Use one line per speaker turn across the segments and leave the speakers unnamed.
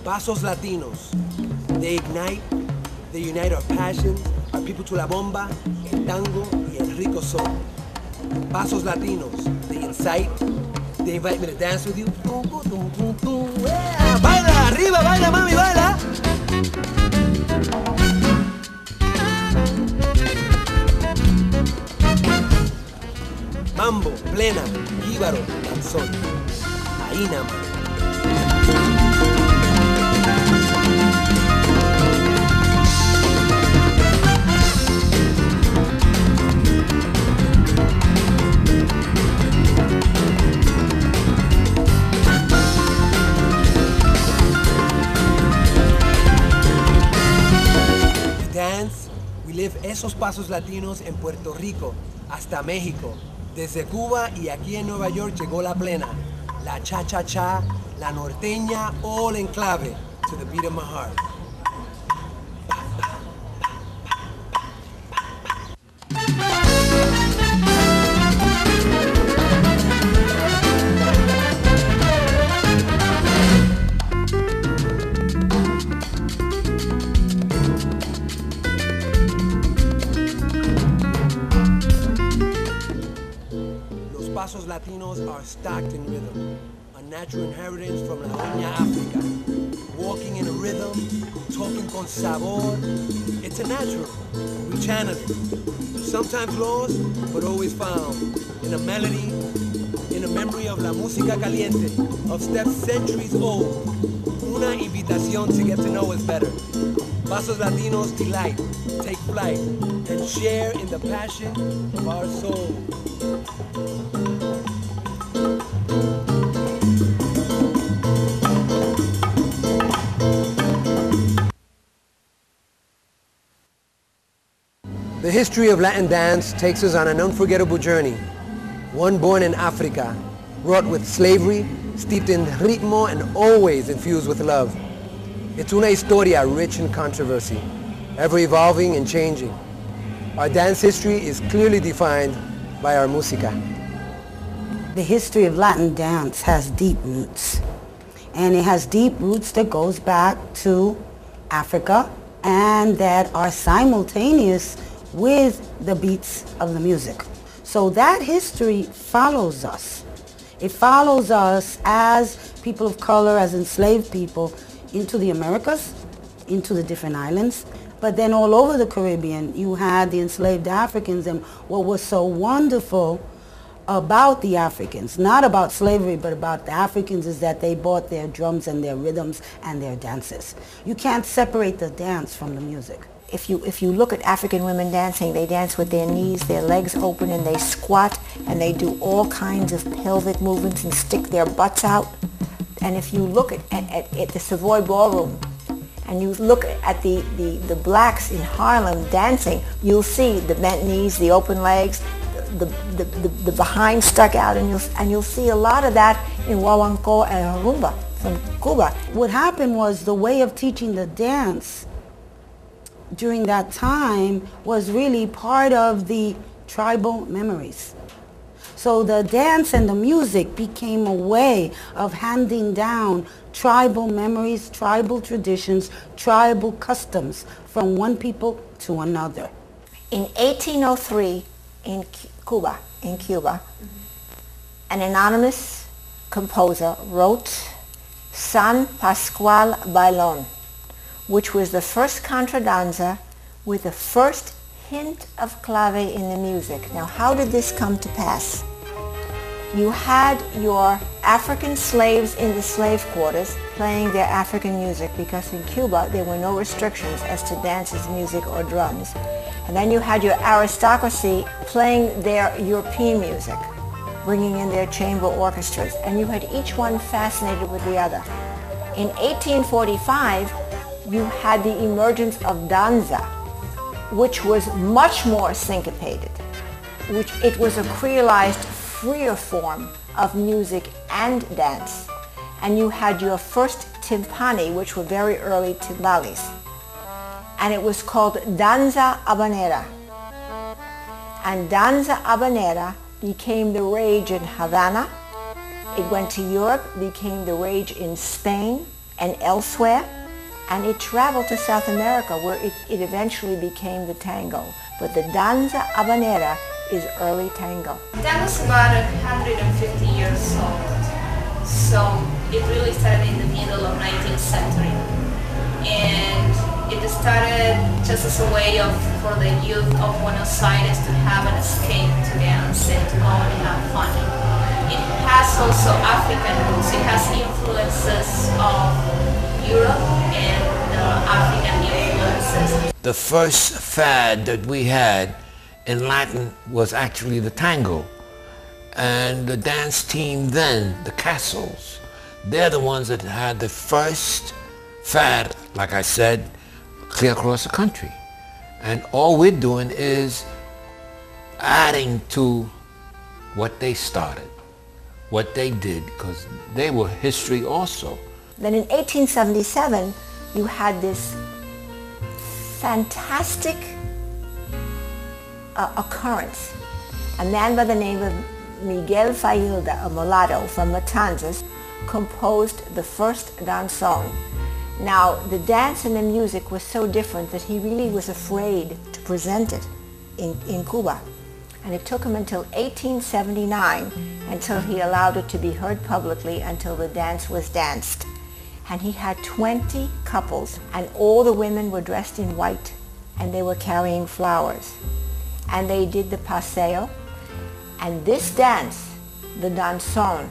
Pasos Latinos. They ignite, they unite our passions, our people to la bomba, el tango y el rico son. Pasos Latinos. They incite, they invite me to dance with you. Yeah. Baila, arriba, baila, mami, baila. Mambo, plena, jíbaro, danzón. Ahí nada más. We live esos pasos latinos en Puerto Rico hasta México. Desde Cuba y aquí en Nueva York llegó la plena, la cha-cha-cha, la norteña, all en clave, to the beat of my heart. Pasos Latinos are stacked in rhythm, a natural inheritance from La Doña Africa. Walking in a rhythm, talking con sabor, it's a natural. We channel it. Sometimes lost, but always found. In a melody, in a memory of la música caliente, of steps centuries old. Una invitación to get to know us better. Pasos Latinos delight, take flight, and share in the passion of our soul. The history of Latin dance takes us on an unforgettable journey. One born in Africa, wrought with slavery, steeped in ritmo and always infused with love. It's una historia rich in controversy, ever evolving and changing. Our dance history is clearly defined by our música.
The history of Latin dance has deep roots. And it has deep roots that goes back to Africa and that are simultaneous with the beats of the music. So that history follows us. It follows us as people of color, as enslaved people, into the Americas, into the different islands. But then all over the Caribbean, you had the enslaved Africans, and what was so wonderful about the Africans, not about slavery, but about the Africans, is that they brought their drums and their rhythms and their dances. You can't separate the dance from the music.
If you look at African women dancing, they dance with their knees, their legs open, and they squat, and they do all kinds of pelvic movements and stick their butts out. And if you look at the Savoy Ballroom, and you look at the blacks in Harlem dancing, you'll see the bent knees, the open legs, the behind stuck out, and you'll see a lot of that in Guaguancó and Rumba from Cuba.
What happened was the way of teaching the dance during that time was really part of the tribal memories. So the dance and the music became a way of handing down tribal memories, tribal traditions, tribal customs from one people to another.
In 1803, in Cuba, an anonymous composer wrote San Pascual Bailón, which was the first contradanza with the first hint of clave in the music. Now, how did this come to pass? You had your African slaves in the slave quarters playing their African music, because in Cuba there were no restrictions as to dances, music, or drums. And then you had your aristocracy playing their European music, bringing in their chamber orchestras, and you had each one fascinated with the other. In 1845, you had the emergence of danza, which was much more syncopated, which it was a creolized, freer form of music and dance. And you had your first timpani, which were very early timbales. And it was called danza habanera. And danza habanera became the rage in Havana. It went to Europe, became the rage in Spain, and elsewhere, and it traveled to South America where it eventually became the tango. But the danza habanera is early tango.
That was about 150 years old. So it really started in the middle of 19th century. And it started just as a way for the youth of Buenos Aires to have an escape to dance and to go and have fun. It has also African roots. It has influences of Europe and African influences.
The first fad that we had in Latin was actually the tango. And the dance team then, the Castles, they're the ones that had the first fad, like I said, clear across the country. And all we're doing is adding to what they started, what they did, because they were history also.
Then in 1877, you had this fantastic occurrence. A man by the name of Miguel Failda, a mulatto from Matanzas, composed the first danzón. Now, the dance and the music was so different that he really was afraid to present it in Cuba. And it took him until 1879 until he allowed it to be heard publicly, until the dance was danced. And he had 20 couples, and all the women were dressed in white, and they were carrying flowers. And they did the paseo. And this dance, the danzón,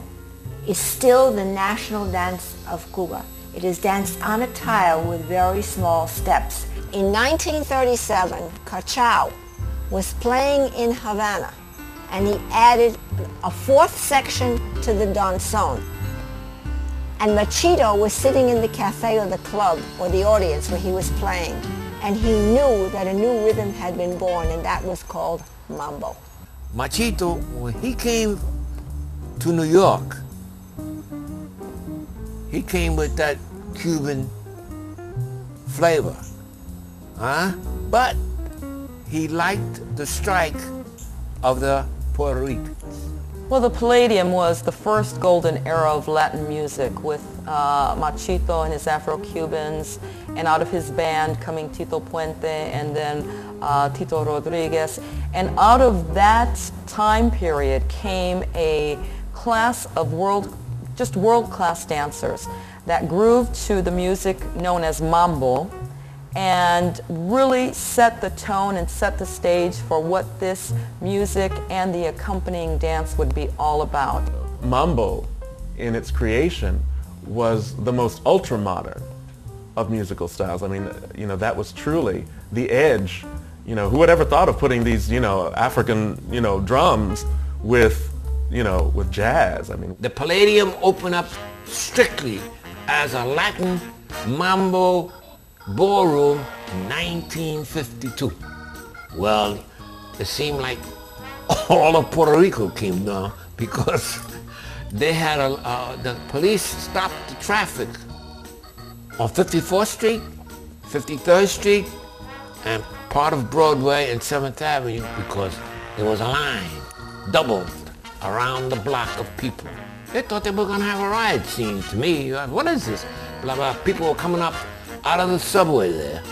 is still the national dance of Cuba. It is danced on a tile with very small steps. In 1937, Cachao was playing in Havana, and he added a fourth section to the danzón. And Machito was sitting in the cafe or the club or the audience where he was playing, and he knew that a new rhythm had been born, and that was called mambo.
Machito, when he came to New York, he came with that Cuban flavor, but he liked the strike of the Puerto Ricans.
Well, the Palladium was the first golden era of Latin music, with Machito and his Afro-Cubans, and out of his band coming Tito Puente and then Tito Rodriguez. And out of that time period came a class of world-class dancers that grooved to the music known as mambo, and really set the tone and set the stage for what this music and the accompanying dance would be all about.
Mambo, in its creation, was the most ultra-modern of musical styles. I mean, that was truly the edge. Who would ever thought of putting these, African, drums with jazz? I mean,
the Palladium opened up strictly as a Latin mambo ballroom in 1952. Well, it seemed like all of Puerto Rico came down because they had the police stopped the traffic on 54th Street, 53rd Street, and part of Broadway and 7th Avenue because there was a line doubled around the block of people. They thought they were going to have a riot scene. To me, what is this? Blah, blah. People were coming up out of the subway there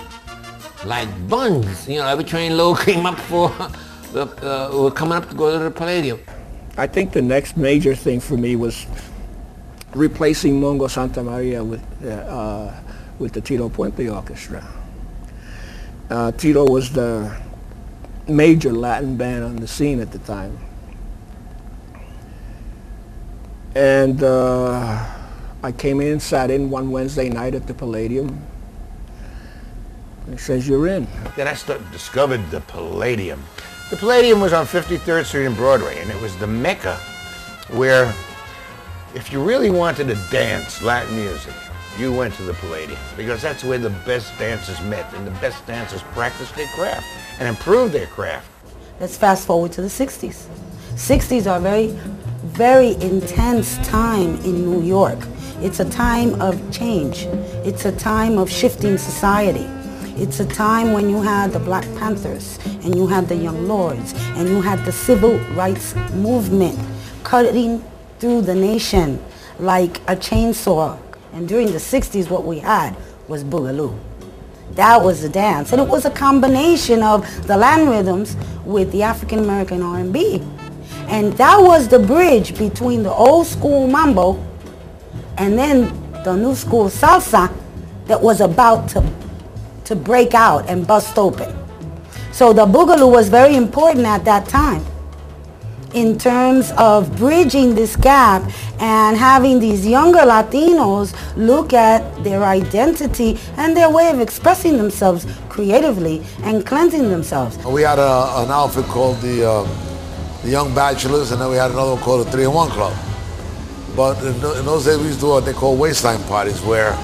like buns. Every train load came up were coming up to go to the Palladium.
I think the next major thing for me was replacing Mongo Santa Maria with the Tito Puente Orchestra. Tito was the major Latin band on the scene at the time. And I came in, sat in one Wednesday night at the Palladium. It says you're in.
Then I discovered the Palladium. The Palladium was on 53rd Street and Broadway, and it was the mecca where if you really wanted to dance Latin music, you went to the Palladium, because that's where the best dancers met, and the best dancers practiced their craft and improved their craft.
Let's fast forward to the 60s. 60s are very, very intense time in New York. It's a time of change. It's a time of shifting society. It's a time when you had the Black Panthers, and you had the Young Lords, and you had the civil rights movement cutting through the nation like a chainsaw And during the 60s, what we had was Boogaloo. That was the dance. And it was a combination of the Latin rhythms with the African American R&B. And that was the bridge between the old school mambo and then the new school salsa that was about to break out and bust open. So the Boogaloo was very important at that time in terms of bridging this gap and having these younger Latinos look at their identity and their way of expressing themselves creatively and cleansing themselves.
We had an outfit called the Young Bachelors, and then we had another one called the 3-in-1 Club. But in those days we used to do what they call waistline parties, where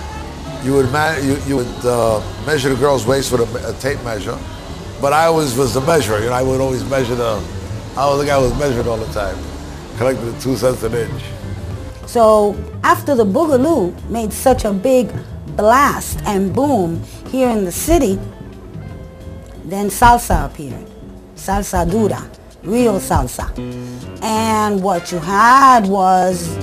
you would measure the girl's waist with a tape measure. But I always was the measurer, you know, I would always measure I was the guy who was measured all the time, collected 2 cents an inch.
So after the Boogaloo made such a big blast and boom here in the city, then salsa appeared, salsa dura, real salsa. And what you had was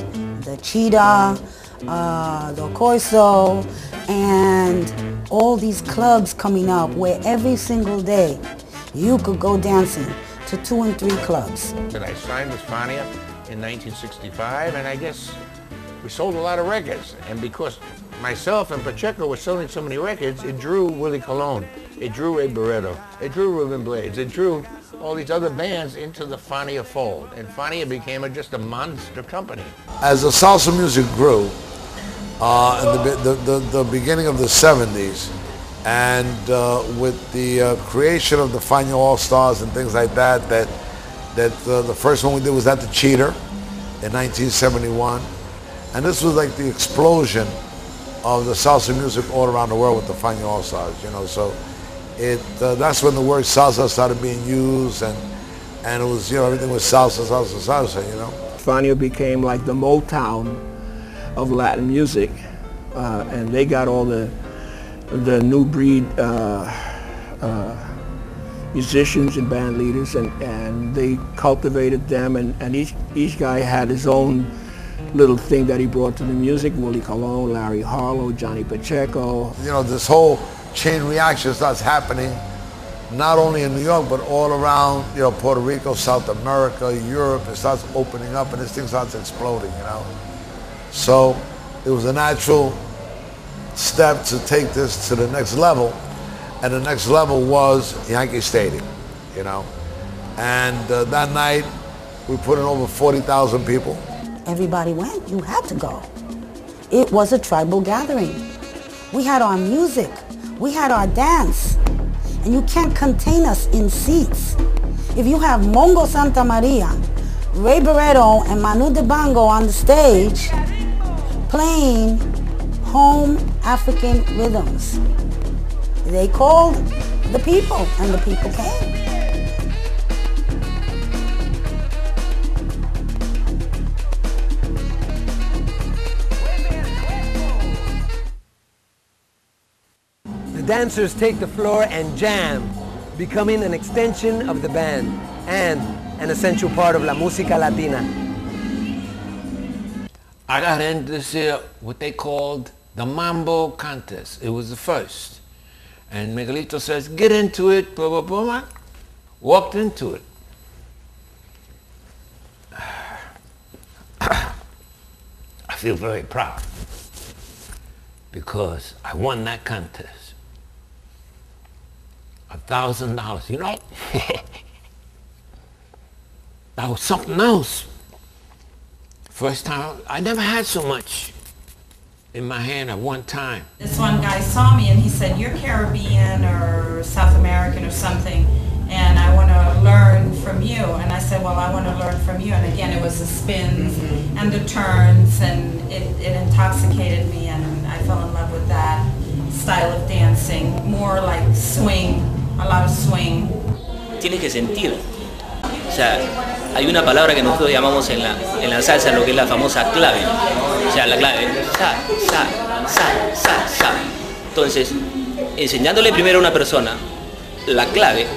the cheetah, the corso, and all these clubs coming up where every single day you could go dancing to 2 and 3 clubs.
And I signed with Fania in 1965, and I guess we sold a lot of records. And because myself and Pacheco were selling so many records, it drew Willie Colon, it drew Ray Barretto, it drew Reuben Blades, it drew all these other bands into the Fania fold. And Fania became just a monster company.
As the salsa music grew, in the beginning of the 70s, and with the creation of the Fania All-Stars and things like that, the first one we did was at the Cheater in 1971. And this was like the explosion of the salsa music all around the world with the Fania All-Stars, you know. So that's when the word salsa started being used, and it was, you know, everything was salsa, salsa, salsa, you know.
Fania became like the Motown of Latin music, and they got all the new breed musicians and band leaders, and they cultivated them, and each guy had his own little thing that he brought to the music. Willie Colon, Larry Harlow, Johnny Pacheco.
You know, this whole chain reaction starts happening not only in New York, but all around, you know, Puerto Rico, South America, Europe. It starts opening up and this thing starts exploding, you know. So it was a natural step to take this to the next level, and the next level was Yankee Stadium, you know. And that night we put in over 40,000 people.
Everybody went. You had to go. It was a tribal gathering. We had our music, we had our dance, and you can't contain us in seats. If you have Mongo Santa Maria, Ray Barretto, and Manu Dibango on the stage playing home African rhythms, they called the people, and the people came.
The dancers take the floor and jam, becoming an extension of the band and an essential part of La Música Latina.
I got into this year what they called the Mambo Contest. It was the first. And Miguelito says, get into it, blah, blah, blah. Walked into it. I feel very proud because I won that contest. $1,000, you know? That was something else. First time, I never had so much in my hand at one time.
This one guy saw me and he said, you're Caribbean or South American or something, and I want to learn from you. And I said, well, I want to learn from you. And again, it was the spins and the turns, and it intoxicated me, and I fell in love with that style of dancing. More like swing, a lot of swing.
Tienes que sentir. O sea, hay una palabra que nosotros llamamos en la salsa lo que es la famosa clave. O sea, la clave, sa, sa, sa, sa, sa. Entonces, enseñándole primero a una persona la clave,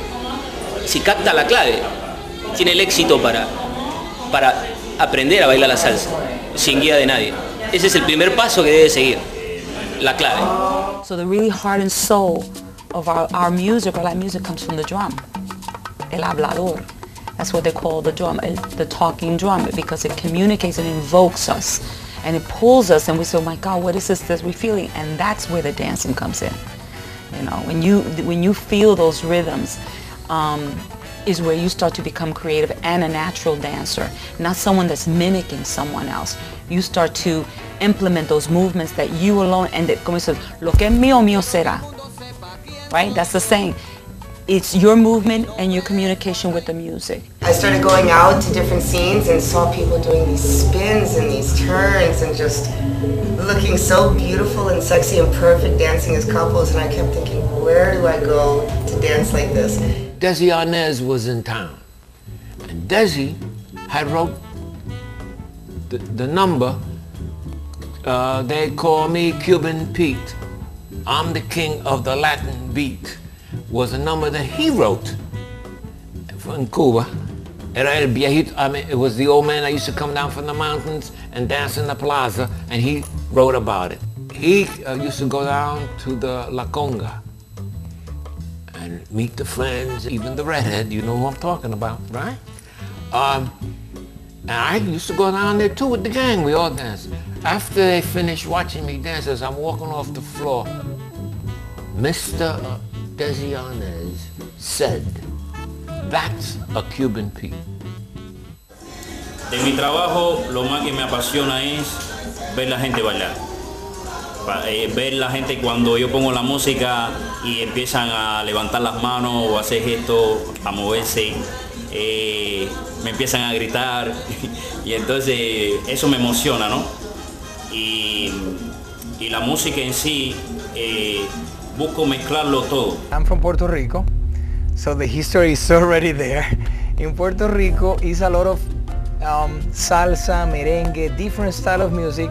si capta la clave, tiene el éxito para aprender a bailar la salsa, sin guía de nadie. ese es el primer paso que debe seguir, la clave.
So the really heart and soul of our music, or Latin music, comes from the drum, el hablador. That's what they call the drum, the talking drum, because it communicates and invokes us, and it pulls us, and we say, oh my God, what is this that we're feeling? And that's where the dancing comes in. You know, when you feel those rhythms, is where you start to become creative and a natural dancer, not someone that's mimicking someone else. You start to implement those movements that you alone, and that, como dices, lo que es mío, mío será. Right? That's the saying. It's your movement and your communication with the music.
I started going out to different scenes and saw people doing these spins and these turns and just looking so beautiful and sexy and perfect, dancing as couples, and I kept thinking, where do I go to dance like this?
Desi Arnaz was in town, and Desi had wrote the number, they call me Cuban Pete, I'm the king of the Latin beat, was a number that he wrote in Cuba. Era el viejito, I mean, it was the old man that used to come down from the mountains and dance in the plaza, and he wrote about it. He used to go down to the La Conga and meet the friends, even the redhead, you know who I'm talking about, right? And I used to go down there too with the gang, we all danced. After they finished watching me dance, as I'm walking off the floor, Mr. Desi Arnaz said, that's a Cuban Pete.
De mi trabajo, lo más que me apasiona es ver la gente bailar. Ver la gente cuando yo pongo la música y empiezan a levantar las manos o a hacer gestos, a moverse, me empiezan a gritar y entonces eso me emociona, ¿no? Y la música en sí, busco mezclarlo todo.
I'm from Puerto Rico, so the history is already there. In Puerto Rico is a lot of salsa, merengue, different style of music.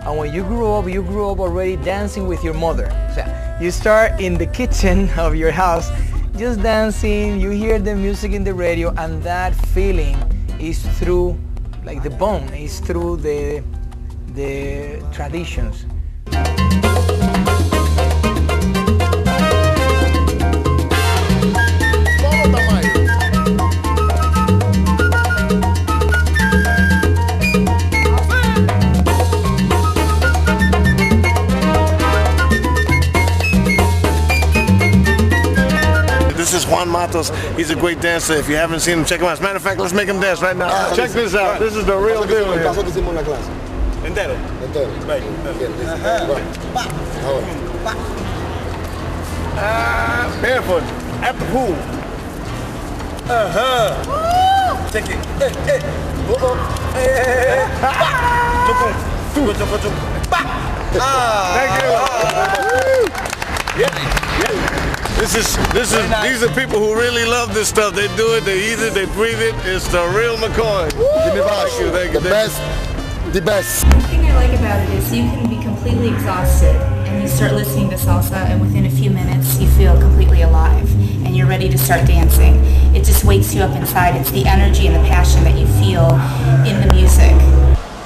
And when you grew up already dancing with your mother. So you start in the kitchen of your house, just dancing, you hear the music in the radio, and that feeling is through, like the bone, is through the traditions.
This is Juan Matos. He's a great dancer. If you haven't seen him, check him out. As a matter of fact, let's make him dance right now. Check this out. This is the real deal here. Entero. Right. Barefoot. At the pool. Take it. Thank you. These are people who really love this stuff. They do it, they eat it, they breathe it. It's the real McCoy. Thank you.
The best.
The thing I like about it is you can be completely exhausted and you start listening to salsa, and within a few minutes you feel completely alive and you're ready to start dancing. It just wakes you up inside. It's the energy and the passion that you feel in the music.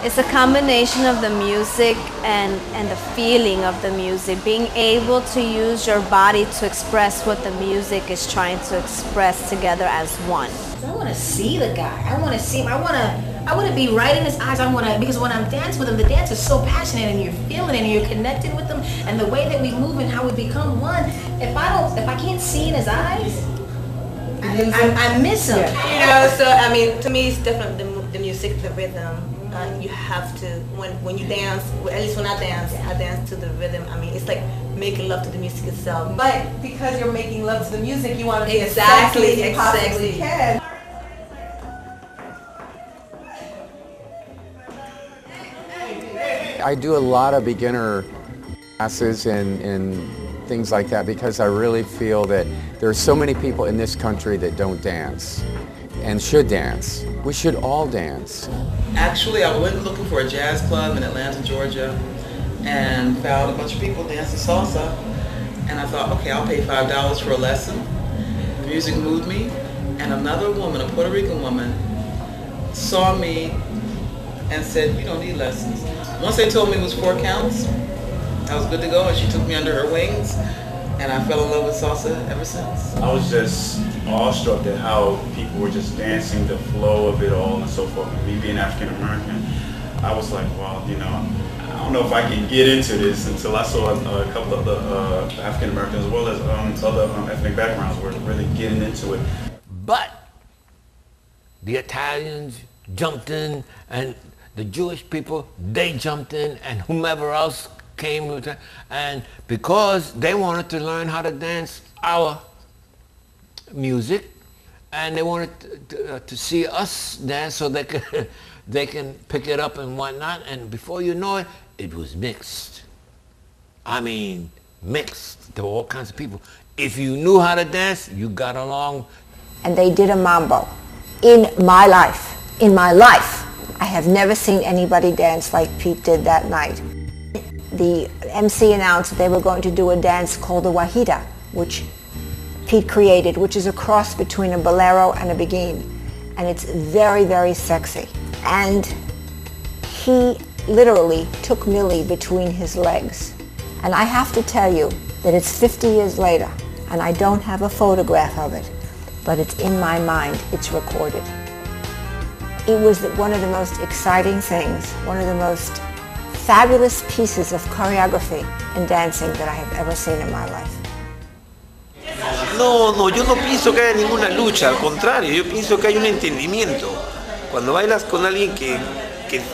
It's a combination of the music and the feeling of the music, being able to use your body to express what the music is trying to express together as one.
I want to see the guy. I want to see him. I want to be right in his eyes. Because when I'm dancing with him, the dance is so passionate and you're feeling it and you're connected with him, and the way that we move and how we become one. If I can't see in his eyes, I miss him.
Yeah. You know, so I mean, to me, it's definitely the music, the rhythm. You have to, when you dance, at least when I dance to the rhythm. I mean, it's like making love to the music itself.
But because you're making love to the music, you want to be
exactly,
as sexy as you possibly can.
I do a lot of beginner classes and things like that because I really feel that there are so many people in this country that don't dance and should dance. We should all dance.
Actually, I went looking for a jazz club in Atlanta, Georgia, and found a bunch of people dancing salsa. And I thought, okay, I'll pay $5 for a lesson. The music moved me, and another woman, a Puerto Rican woman, saw me and said, you don't need lessons. Once they told me it was 4 counts, I was good to go, and she took me under her wings, and I fell in love with salsa ever since.
I was just awestruck at how people were just dancing, the flow of it all and so forth. Me being African American, I was like, well, you know, I don't know if I can get into this until I saw a couple of the African Americans as well as other ethnic backgrounds were really getting into it.
But the Italians jumped in, and the Jewish people, they jumped in, and whomever else came with it, and because they wanted to learn how to dance our music, and they wanted to see us dance so they could they can pick it up and whatnot, and before you know it, it was mixed. I mean, mixed. There were all kinds of people. If you knew how to dance, you got along.
And they did a mambo. In my life, I have never seen anybody dance like Pete did that night. The MC announced that they were going to do a dance called the Wajida, which Pete created, which is a cross between a bolero and a beguine. And it's very, very sexy. And he literally took Millie between his legs. And I have to tell you that it's 50 years later, and I don't have a photograph of it, but it's in my mind, it's recorded. It was one of the most exciting things, one of the most fabulous pieces of choreography and dancing that I have ever seen in my life.
No, yo no pienso que haya ninguna lucha, al contrario, yo pienso que hay un entendimiento. Cuando bailas con alguien que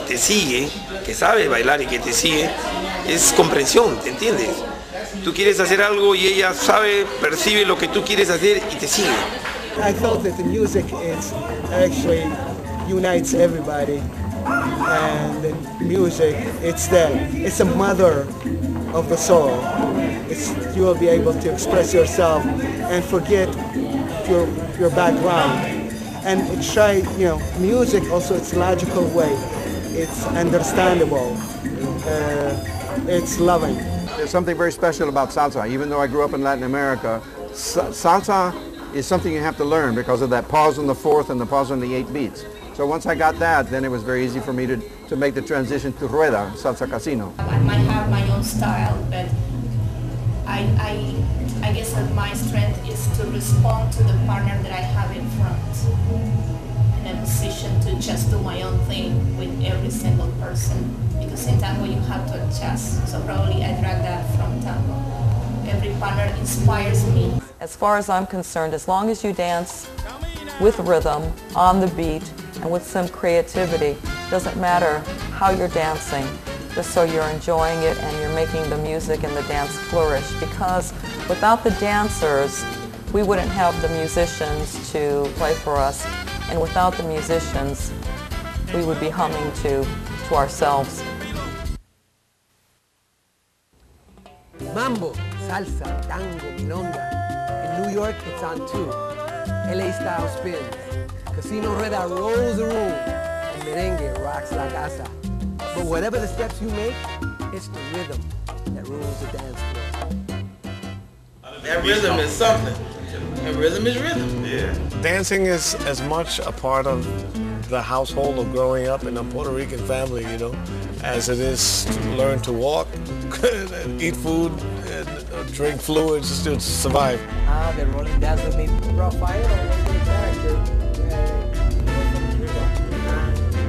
te sigue, que sabe bailar y que te sigue, es comprensión, ¿te entiendes? Tú quieres hacer algo y ella sabe, percibe lo que tú quieres hacer y te sigue.
I felt that the music is actually unites everybody, and the music, it's a mother of the soul. You will be able to express yourself and forget your background. And try, music also, it's logical way. It's understandable. It's loving.
There's something very special about salsa. Even though I grew up in Latin America, salsa is something you have to learn because of that pause on the 4th and the pause on the 8 beats. So once I got that, then it was very easy for me to make the transition to rueda, salsa casino.
I might have my own style, but I guess that my strength is to respond to the partner that I have in front, in a position to just do my own thing with every single person. Because in tango you have to adjust, so probably I drag that from tango. Every partner inspires me.
As far as I'm concerned, as long as you dance with rhythm, on the beat, and with some creativity, doesn't matter how you're dancing, just so you're enjoying it and you're making the music and the dance flourish. Because without the dancers, we wouldn't have the musicians to play for us, and without the musicians, we would be humming to ourselves.
Mambo, salsa, tango, milonga. In New York, it's on 2. LA style spins. Casino Rueda rolls the room. And merengue rocks la casa. But whatever the steps you make, it's the rhythm that rules the dance floor.
That rhythm is something. And rhythm is rhythm.
Yeah. Dancing is as much a part of the household of growing up in a Puerto Rican family, as it is to learn to walk, eat food, and drink fluids to survive.
The rolling dance with me. Rafael was the character from Cuba.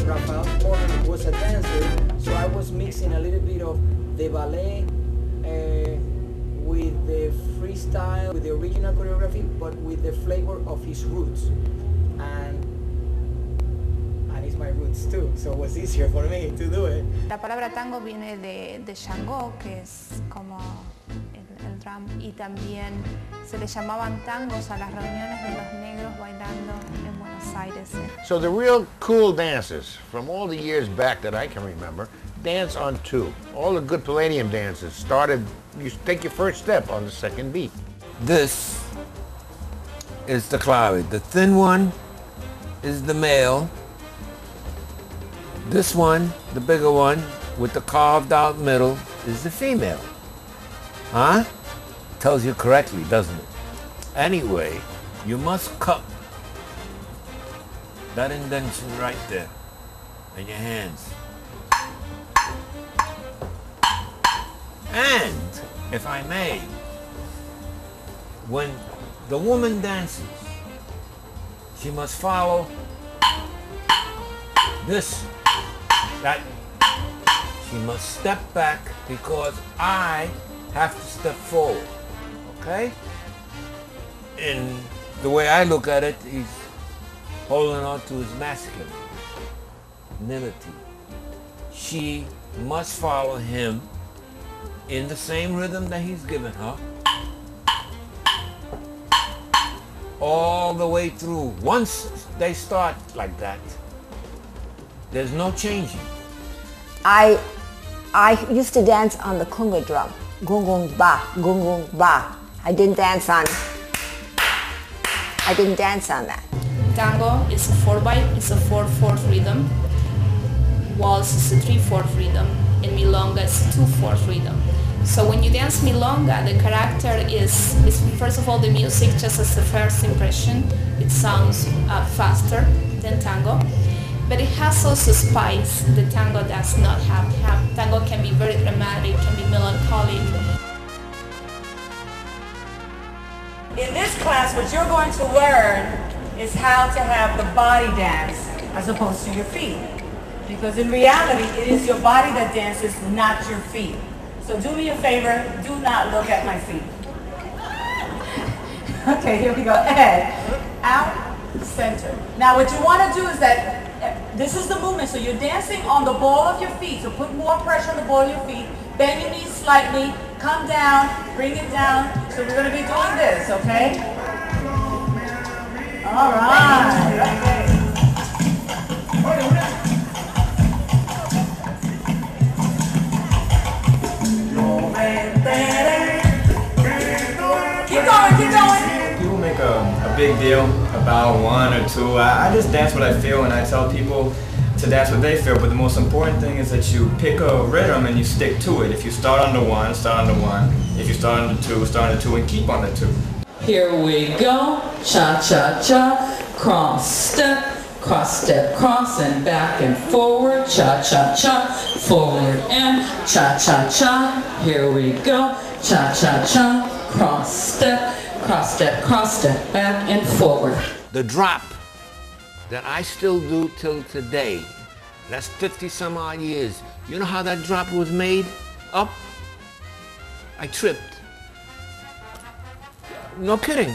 Rafael was a dancer, so I was mixing a little bit of the ballet with the freestyle, with the original choreography, but with the flavor of his roots. And it's my roots too, so it was easier for me to do it.
La palabra tango viene de Shango, que es como el drum, y también se le llamaban tangos a las reuniones de los negros bailando en Buenos Aires.
So the real cool dances from all the years back that I can remember dance on 2. All the good Palladium dances started, you take your first step on the 2nd beat.
This is the clave. The thin one is the male. This one, the bigger one, with the carved out middle, is the female. Huh? Tells you correctly, doesn't it? Anyway, you must cup that indentation right there in your hands. if I may, when the woman dances, she must follow this, that. She must step back because I have to step forward, okay? And the way I look at it, he's holding on to his masculinity. She must follow him in the same rhythm that he's given her, all the way through. Once they start like that, there's no changing.
I used to dance on the conga drum. Gung gung ba, gung gung ba. I didn't dance on that.
Tango is a 4/4, it's a 4/4 rhythm. Waltz is a 3/4 rhythm, and milonga is 2/4 rhythm. So when you dance milonga, the character is first of all the music, just as a first impression, it sounds faster than tango, but it has also spice the tango does not have. Tango can be very dramatic, can be melancholic.
In this class, what you're going to learn is how to have the body dance as opposed to your feet. Because in reality, it is your body that dances, not your feet. So do me a favor, do not look at my feet. Okay, here we go. Head, out, center. Now what you want to do is that, this is the movement, so you're dancing on the ball of your feet, so put more pressure on the ball of your feet, bend your knees slightly, come down, bring it down. So we're going to be doing this, okay? All right. Okay. Keep going, keep going.
People make a big deal about one or two. I just dance what I feel, and I tell people to dance what they feel, but the most important thing is that you pick a rhythm and you stick to it. If you start on the one, start on the one. If you start on the two, start on the two, and keep on the two.
Here we go, cha-cha-cha, cross step, cross, and back and forward, cha-cha-cha, forward and cha-cha-cha. Here we go, cha-cha-cha, cross step, back and forward.
The drop that I still do till today, that's 50 some odd years. You know how that drop was made? Up? I tripped. No kidding.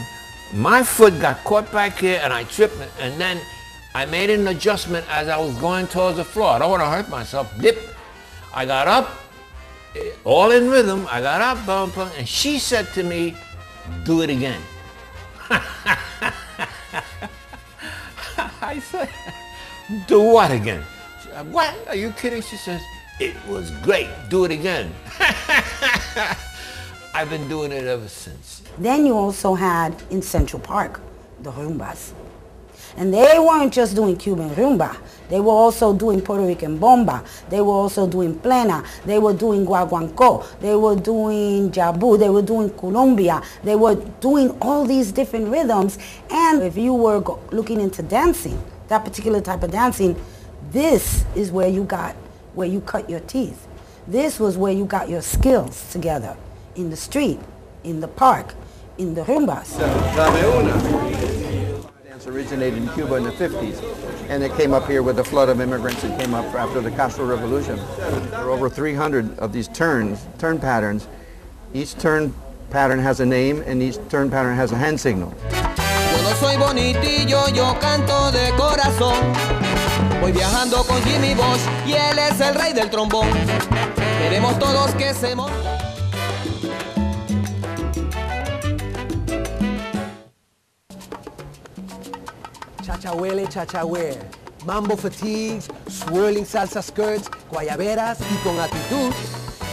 My foot got caught back here and I tripped, and then I made an adjustment as I was going towards the floor. I don't want to hurt myself. Blip. I got up, all in rhythm. I got up, and she said to me, do it again. I said, do what again? She said, what? Are you kidding? She says, it was great. Do it again. I've been doing it ever since.
Then you also had in Central Park, the rumbas. And they weren't just doing Cuban rumba. They were also doing Puerto Rican bomba. They were also doing plena. They were doing guaguancó. They were doing jabu. They were doing Colombia. They were doing all these different rhythms. And if you were looking into dancing, that particular type of dancing, this is where you cut your teeth. This was where you got your skills together. In the street, in the park, in the rumbas.
Dance originated in Cuba in the 50s, and it came up here with the flood of immigrants that came up after the Castro Revolution. There are over 300 of these turn patterns. Each turn pattern has a name, and each turn pattern has a hand signal.
Yo no soy bonitillo, yo canto de corazón. Voy viajando con Jimmy Bosch y él es el rey del trombón. Queremos todos que se monten.
Chachahuele, chachahuele, mambo fatigues, swirling salsa skirts, guayaberas, y con actitud,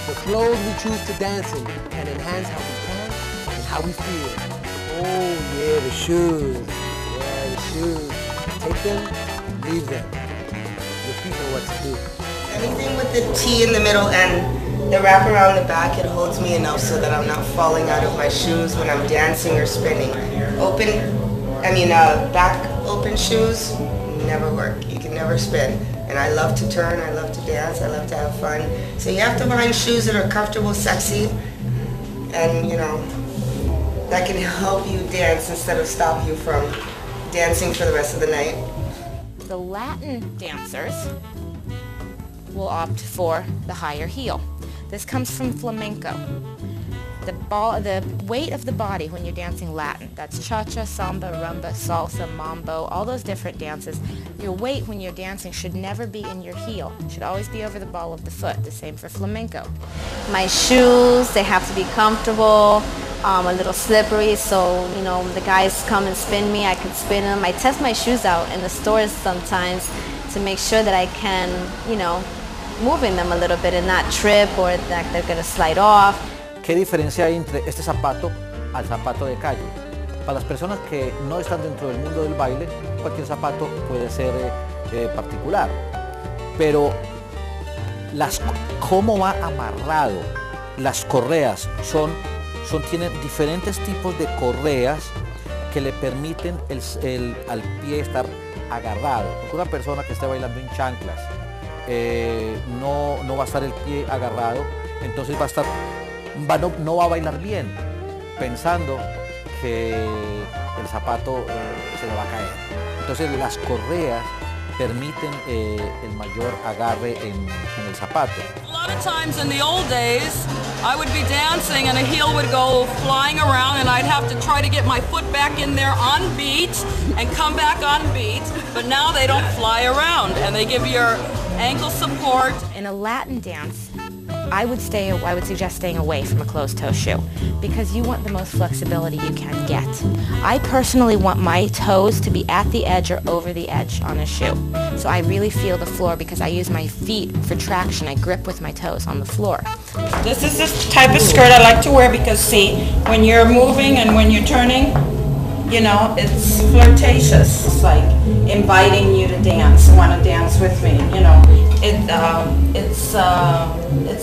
the clothes we choose to dance in can enhance how we dance and how we feel. Oh yeah, the shoes. Yeah, the shoes. Take them, leave them. Your feet know what to do.
Anything with the T in the middle and the wrap around the back, it holds me enough so that I'm not falling out of my shoes when I'm dancing or spinning. Back open shoes never work. You can never spin. And I love to turn, I love to dance, I love to have fun. So you have to find shoes that are comfortable, sexy,
and you know, that can help you dance instead of stop you from dancing for the rest of the night.
The Latin dancers will opt for the higher heel. This comes from flamenco. The weight of the body when you're dancing Latin, that's cha-cha, samba, rumba, salsa, mambo, all those different dances, your weight when you're dancing should never be in your heel. It should always be over the ball of the foot. The same for flamenco.
My shoes, they have to be comfortable, a little slippery, so you know, the guys come and spin me, I can spin them. I test my shoes out in the stores sometimes to make sure that I can, you know, move in them a little bit and not trip or that they're going to slide off.
¿Qué diferencia hay entre este zapato al zapato de calle? Para las personas que no están dentro del mundo del baile, cualquier zapato puede ser particular. Pero cómo va amarrado, las correas tienen diferentes tipos de correas que le permiten al pie estar agarrado. Porque una persona que esté bailando en chanclas no va a estar el pie agarrado, entonces no va a bailar bien, pensando que el zapato se le va a caer. Entonces las correas permiten el mayor agarre en el zapato.
A lot of times in the old days, I would be dancing and a heel would go flying around and I'd have to try to get my foot back in there on beat and come back on beat, but now they don't fly around and they give your ankle support.
In a Latin dance, I would suggest staying away from a closed-toe shoe because you want the most flexibility you can get. I personally want my toes to be at the edge or over the edge on a shoe. So I really feel the floor because I use my feet for traction. I grip with my toes on the floor.
This is the type of skirt I like to wear because see, when you're moving and when you're turning, you know, it's flirtatious. It's like inviting you to dance, want to dance with me, you know. It's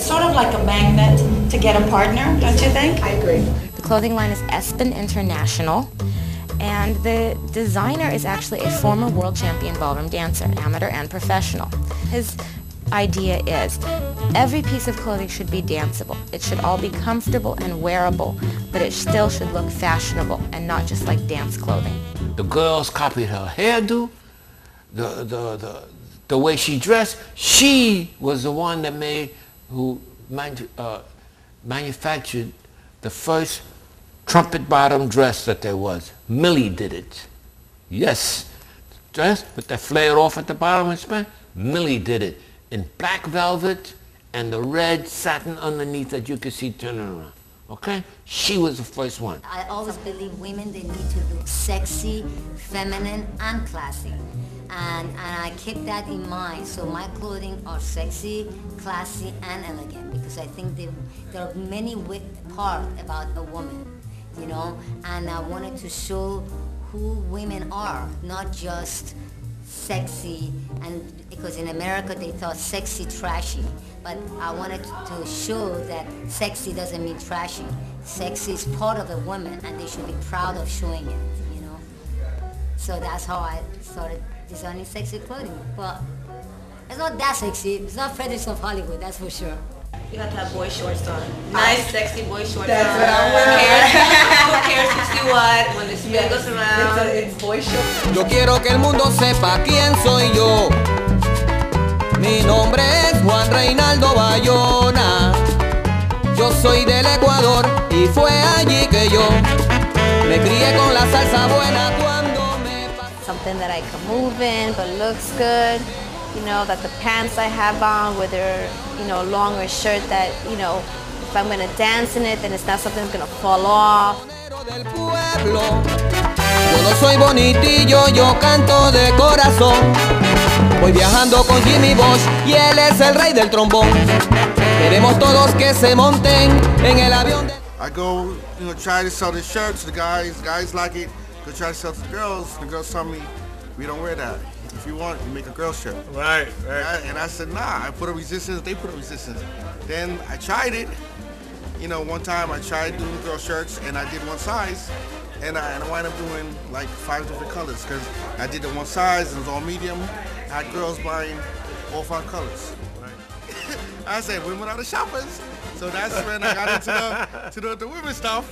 sort of like a magnet to get a partner, don't you think?
I agree. The clothing line is Espen International, and the designer is actually a former world champion ballroom dancer, amateur and professional. His idea is every piece of clothing should be danceable. It should all be comfortable and wearable, but it still should look fashionable and not just like dance clothing.
The girls copied her hairdo, the way she dressed. She was the one that manufactured the first trumpet bottom dress that there was. Millie did it. Yes, dress with that flared off at the bottom and span. Millie did it in black velvet and the red satin underneath that you could see turning around. Okay? She was the first one.
I always believe women, they need to look sexy, feminine, and classy. And I keep that in mind. So my clothing are sexy, classy, and elegant because I think there are many parts about a woman, you know, and I wanted to show who women are, not just sexy, and because in America they thought sexy trashy, but I wanted to show that sexy doesn't mean trashy. Sexy is part of a woman and they should be proud of showing it, you know. So that's how I started designing sexy clothing. Well, it's not that sexy, it's not Fredericks of Hollywood, that's for sure.
You have to have boy shorts on. Nice, sexy boy shorts
That's
on.
what I'm wearing.
Who cares 60 what when the spin goes around?
It's boy shorts.
Yo quiero que el mundo sepa quién soy yo. Mi nombre es Juan Reinaldo Bayona. Yo soy del Ecuador y fue allí que yo me crié con la salsa buena cuando me pasó.
Something that I can move in but looks good. You know, that the pants I have on, whether, you know, long or shirt that, you know, if I'm going to dance in it, then it's not something that's going to fall off.
Yo no soy bonitillo, yo canto de corazón. Voy viajando con Jimmy Bosch y él es el rey del trombón. Queremos todos que se monten en el avión.
I go, you know, try to sell the shirts to the guys like it. Go try to sell to the girls. The girls tell me, we don't wear that. If you want, you make a girl shirt.
Right.
And I said, nah, I put a resistance, they put a resistance. Then I tried it. You know, one time I tried doing girl shirts and I did one size. And I wound up doing like 5 different colors because I did the one size, it was all medium. I had girls buying all 5 colors. Right. I said, women are the shoppers. So that's when I got into the women stuff.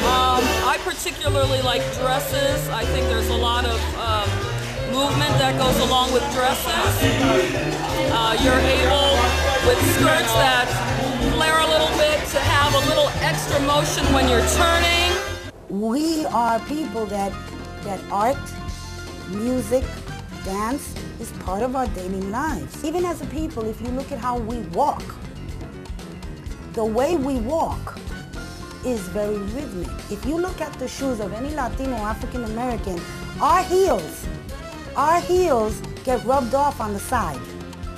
I particularly like dresses. I think there's a lot of movement that goes along with dresses. You're able, with skirts that flare a little bit, to have a little extra motion when you're turning.
We are people that art, music, dance is part of our daily lives. Even as a people, if you look at how we walk, the way we walk is very rhythmic. If you look at the shoes of any Latino or African American, our heels get rubbed off on the side,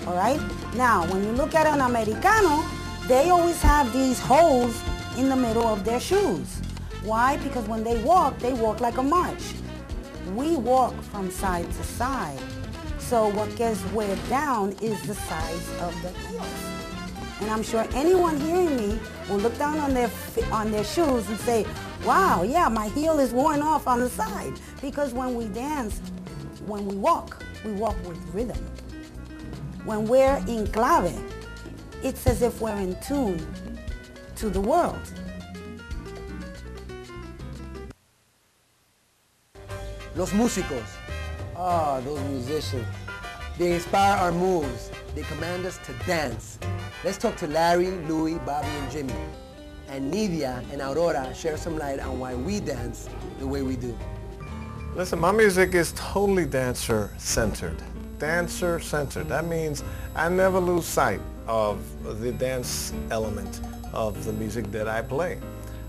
all right? Now, when you look at an Americano, they always have these holes in the middle of their shoes. Why? Because when they walk like a march. We walk from side to side. So what gets weighed down is the sides of the heels. And I'm sure anyone hearing me will look down on their shoes and say, wow, yeah, my heel is worn off on the side. Because when we dance, when we walk with rhythm. When we're in clave, it's as if we're in tune to the world.
Los músicos. Ah, those musicians. They inspire our moves. They command us to dance. Let's talk to Larry, Louie, Bobby, and Jimmy. And Nidia and Aurora share some light on why we dance the way we do.
Listen, my music is totally dancer-centered. Dancer-centered. That means I never lose sight of the dance element of the music that I play.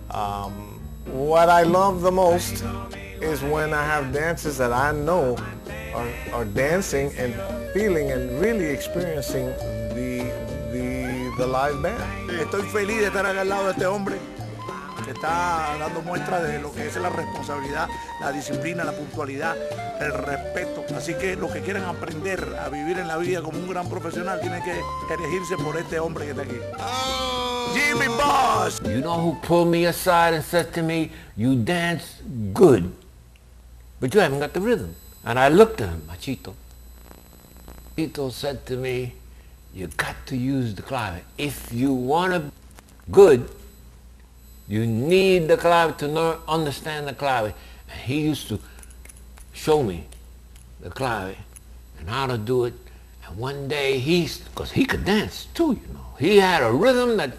What I love the most is when I have dancers that I know are dancing and feeling and really experiencing the live band.
Estoy feliz de estar al lado de este hombre que está dando muestra de lo que es la responsabilidad, la disciplina, la puntualidad, el respeto. Así que los que quieran aprender a vivir en la vida como un gran profesional tienen que elegirse por este hombre que está aquí. Jimmy Boss!
You know who pulled me aside and said to me, you dance good, but you haven't got the rhythm. And I looked at him, Machito. Machito said to me, you got to use the clave. If you want to good, you need the clave to understand the clave. And he used to show me the clave and how to do it. And one day because he could dance too, you know. He had a rhythm that,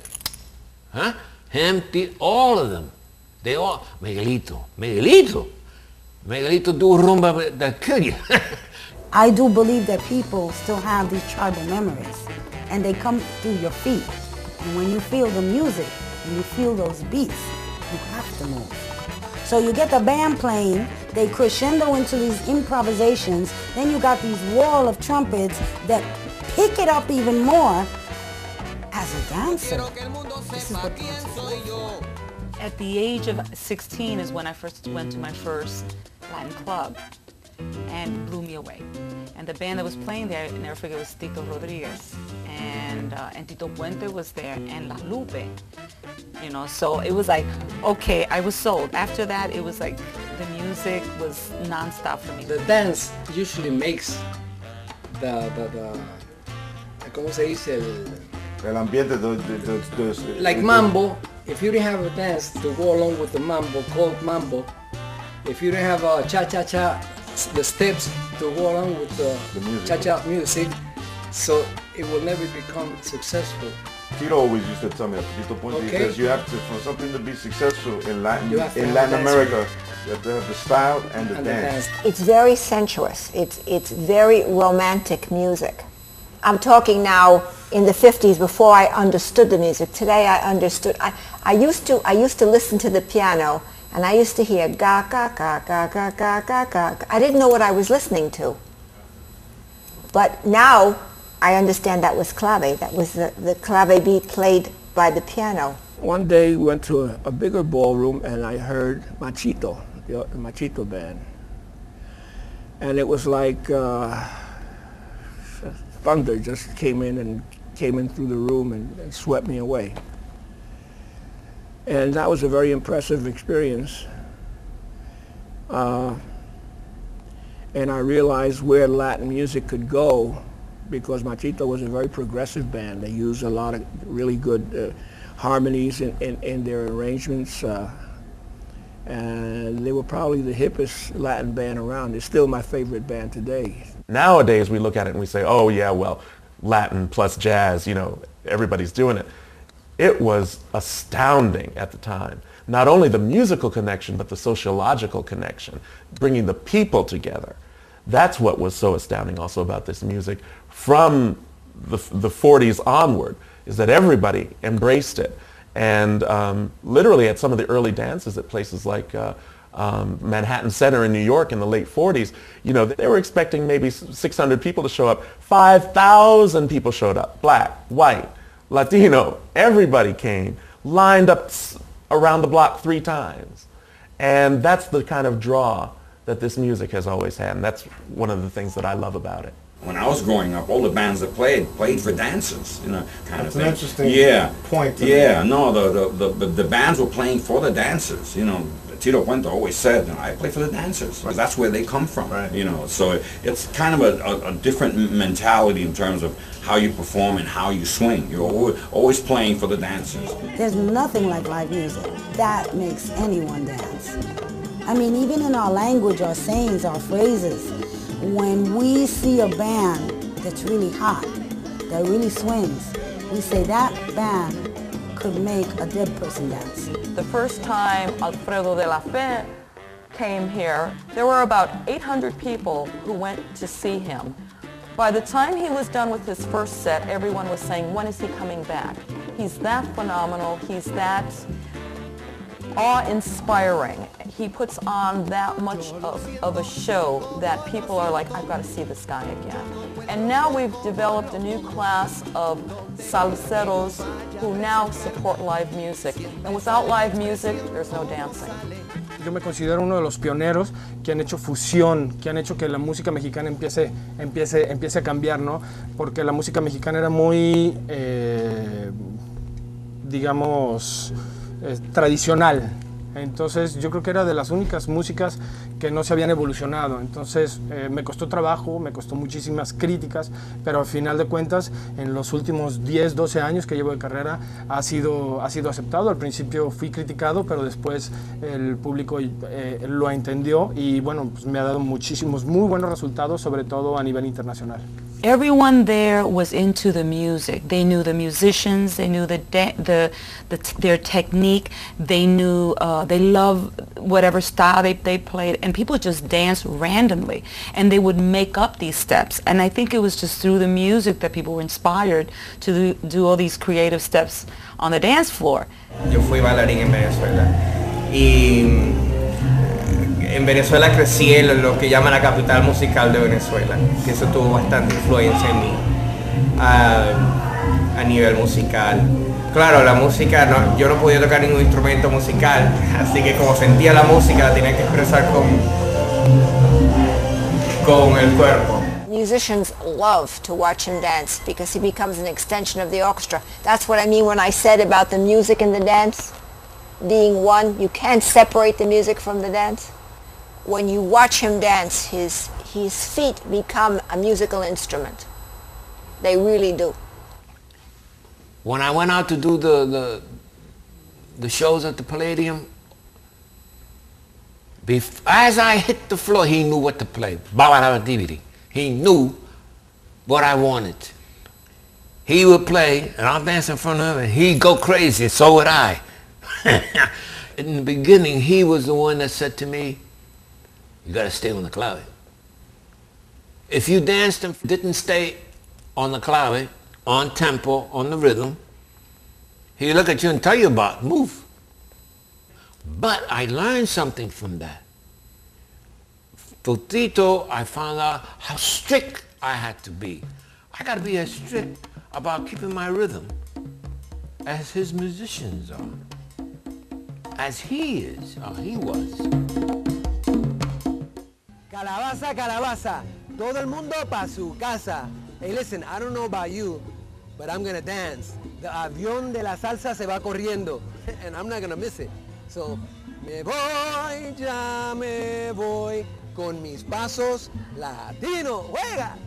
all of them, they all, Miguelito do rumba that kill you.
I do believe that people still have these tribal memories, and they come through your feet. And when you feel the music, when you feel those beats, you have to move. So you get the band playing, they crescendo into these improvisations, then you got these wall of trumpets that pick it up even more. As a dancer, this is what dance is like.
At the age of 16 is when I first went to my first Latin club, and blew me away. And the band that was playing there, I'll never forget, was Tito Rodriguez, and Tito Puente was there, and La Lupe. You know, so it was like, okay, I was sold. After that, it was like the music was non-stop for me.
The dance usually makes the ¿cómo se dice?
El ambiente
like mambo. If you didn't have a dance to go along with the mambo, called mambo, if you didn't have a cha-cha-cha, the steps to go along with the cha-cha music, so it will never become successful.
Tito always used to tell me that, Tito Puente, because you have to, for something to be successful in Latin America, you have to have the style and the dance.
It's very sensuous. It's very romantic music. I'm talking now in the 50s, before I understood the music. Today I understood. I used to listen to the piano, and I used to hear ga ga ga ga ga ga ga ga. I didn't know what I was listening to. But now I understand that was clave. That was the clave beat played by the piano.
One day we went to a bigger ballroom, and I heard Machito, the Machito band. And it was like thunder just came in through the room and swept me away. And that was a very impressive experience. And I realized where Latin music could go
because Machito was a very progressive band. They used a lot of really good harmonies in their arrangements. And they were probably the hippest Latin band around. It's still my favorite band today.
Nowadays we look at it and we say, oh yeah, well, Latin plus jazz, everybody's doing it. It was astounding at the time. Not only the musical connection, but the sociological connection, bringing the people together. That's what was so astounding also about this music from the 40s onward, is that everybody embraced it. And literally at some of the early dances at places like Manhattan Center in New York in the late 40s, they were expecting maybe 600 people to show up. 5,000 people showed up, black, white, Latino, everybody came, lined up around the block 3 times. And that's the kind of draw that this music has always had, and that's one of the things that I love about it.
When I was growing up, all the bands that played for dances, kind of thing.
That's an interesting point.
Yeah, no, the bands were playing for the dancers. Tito Puente always said, I play for the dancers, because that's where they come from. Right. So it's kind of a different mentality in terms of how you perform and how you swing. You're always playing for the dancers.
There's nothing like live music that makes anyone dance. I mean, even in our language, our sayings, our phrases, when we see a band that's really hot, that really swings, we say that band could make a dead person dance.
The first time Alfredo de la Fe came here, there were about 800 people who went to see him. By the time he was done with his first set, everyone was saying, when is he coming back? He's that phenomenal, he's that awe-inspiring. He puts on that much of a show that people are like, I've got to see this guy again. And now we've developed a new class of salseros who now support live music. And without live music, there's no dancing.
Yo me considero uno de los pioneros que han hecho fusión, que han hecho que la música mexicana empiece a cambiar, ¿no? Porque la música mexicana era muy, digamos, tradicional. Entonces yo creo que era de las únicas músicas que no se habían evolucionado. Entonces me costó trabajo, me costó muchísimas críticas, pero al final de cuentas en los últimos 10, 12 años que llevo de carrera ha sido aceptado. Al principio fui criticado, pero después el público lo entendió y bueno, pues me ha dado muchísimos muy buenos resultados, sobre todo a nivel internacional.
Everyone there was into the music. They knew the musicians, they knew their technique, they knew, they loved whatever style they played, and people just danced randomly, and they would make up these steps. And I think it was just through the music that people were inspired to do all these creative steps on the dance floor.
Yo fui bailarín en Venezuela, y en Venezuela crecí en lo que llaman la capital musical de Venezuela, que eso tuvo bastante influencia en mí a nivel musical. Claro, la música, yo no podía tocar ningún instrumento musical, así que como sentía la música la tenía que expresar con el cuerpo.
Musicians love to watch him dance because he becomes an extension of the orchestra. That's what I mean when I said about the music and the dance being one. You can't separate the music from the dance. When you watch him dance, his feet become a musical instrument. They really do.
When I went out to do the shows at the Palladium, as I hit the floor, he knew what to play. He knew what I wanted. He would play, and I'll dance in front of him, and he'd go crazy, so would I. In the beginning, he was the one that said to me, you got to stay on the clave. If you danced and didn't stay on the clave, on tempo, on the rhythm, he'd look at you and tell you about move. But I learned something from that. For Tito, I found out how strict I had to be. I got to be as strict about keeping my rhythm as his musicians are, as he is, or he was.
Calabaza, calabaza, todo el mundo pa' su casa. Hey, listen, I don't know about you, but I'm gonna dance. The avión de la salsa se va corriendo, and I'm not gonna miss it. So, me voy, ya me voy, con mis pasos latinos. ¡Juega!